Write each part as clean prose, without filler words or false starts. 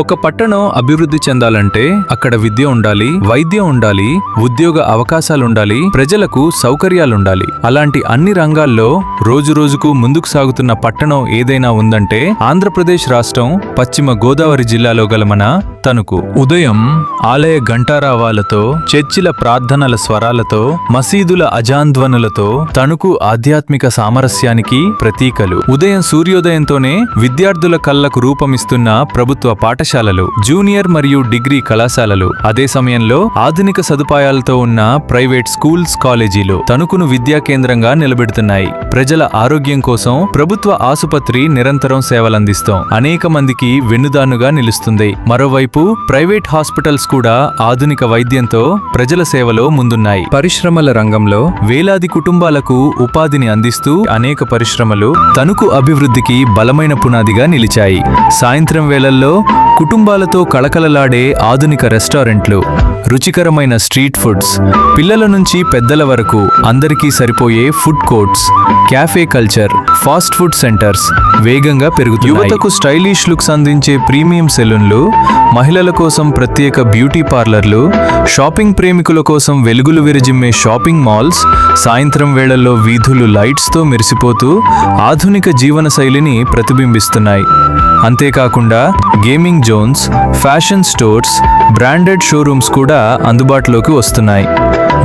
ఒక పట్టణం అభివృద్ధి చెందాలంటే అక్కడ విద్య ఉండాలి, వైద్యం ఉండాలి, ఉద్యోగ అవకాశాలుండాలి, ప్రజలకు సౌకర్యాలుండాలి. అలాంటి అన్ని రంగాల్లో రోజురోజుకు ముందుకు సాగుతున్న పట్టణం ఏదైనా ఉందంటే ఆంధ్రప్రదేశ్ రాష్ట్రం పశ్చిమ గోదావరి జిల్లాలో గల మన తణుకు. ఉదయం ఆలయ ఘంటారావాలతో, చర్చిల ప్రార్థనల స్వరాలతో, మసీదుల అజాంధ్వనులతో తణుకు ఆధ్యాత్మిక సామరస్యానికి ప్రతీకలు. ఉదయం సూర్యోదయంతోనే విద్యార్థుల కళ్లకు రూపమిస్తున్న ప్రభుత్వ పాఠశాలలు, జూనియర్ మరియు డిగ్రీ కళాశాలలు, అదే సమయంలో ఆధునిక సదుపాయాలతో ఉన్న ప్రైవేట్ స్కూల్స్, కాలేజీలు తణుకును విద్యా కేంద్రంగా నిలబెడుతున్నాయి. ప్రజల ఆరోగ్యం కోసం ప్రభుత్వ ఆసుపత్రి నిరంతరం సేవలందిస్తాం అనేక మందికి వెన్నుదానుగా నిలుస్తుంది. మరోవైపు ప్రైవేట్ హాస్పిటల్స్ కూడా ఆధునిక వైద్యంతో ప్రజల సేవలో ముందున్నాయి. పరిశ్రమల రంగంలో వేలాది కుటుంబాలకు ఉపాధిని అందిస్తూ అనేక పరిశ్రమలు తణుకు అభివృద్ధికి బలమైన పునాదిగా నిలిచాయి. సాయంత్రం వేళల్లో కుటుంబాలతో కళకళలాడే ఆధునిక రెస్టారెంట్లు, రుచికరమైన స్ట్రీట్ ఫుడ్స్, పిల్లల నుంచి పెద్దల వరకు అందరికీ సరిపోయే food courts, cafe culture, fast food centres వేగంగా పెరుగుతున్నాయి. యువతకు స్టైలిష్ లుక్స్ అందించే ప్రీమియం సెలూన్లు, మహిళల కోసం ప్రత్యేక బ్యూటీ పార్లర్లు, షాపింగ్ ప్రేమికుల కోసం వెలుగులు విరజిమ్మే షాపింగ్ మాల్స్, సాయంత్రం వేళల్లో వీధులు లైట్స్తో మెరిసిపోతూ ఆధునిక జీవన శైలిని ప్రతిబింబిస్తున్నాయి. అంతేకాకుండా gaming zones, fashion stores, branded showrooms కూడా అందుబాటులోకి వస్తున్నాయి.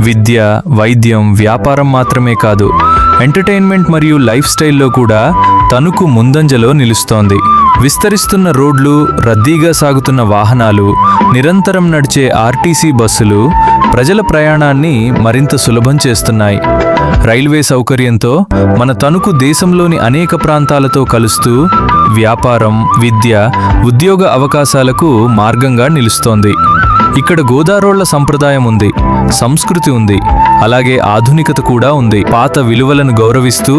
విద్య, వైద్యం, వ్యాపారం మాత్రమే కాదు, ఎంటర్టైన్మెంట్ మరియు లైఫ్ స్టైల్లో కూడా తణుకు ముందంజలో నిలుస్తోంది. విస్తరిస్తున్న రోడ్లు, రద్దీగా సాగుతున్న వాహనాలు, నిరంతరం నడిచే ఆర్టీసీ బస్సులు ప్రజల ప్రయాణాన్ని మరింత సులభం చేస్తున్నాయి. రైల్వే సౌకర్యంతో మన తణుకు దేశంలోని అనేక ప్రాంతాలతో కలుస్తూ వ్యాపారం, విద్య, ఉద్యోగ అవకాశాలకు మార్గంగా నిలుస్తోంది. ఇక్కడ గోదారోళ్ల సంప్రదాయం ఉంది, సంస్కృతి ఉంది, అలాగే ఆధునికత కూడా ఉంది. పాత విలువలను గౌరవిస్తూ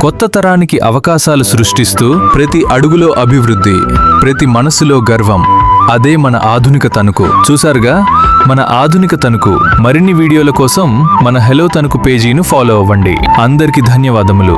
కొత్త తరానికి అవకాశాలు సృష్టిస్తూ ప్రతి అడుగులో అభివృద్ధి, ప్రతి మనసులో గర్వం. అదే మన ఆధునిక తణుకు. చూసారుగా మన ఆధునిక తణుకు. మరిన్ని వీడియోల కోసం మన హెలో తణుకు పేజీను ఫాలో అవ్వండి. అందరికీ ధన్యవాదములు.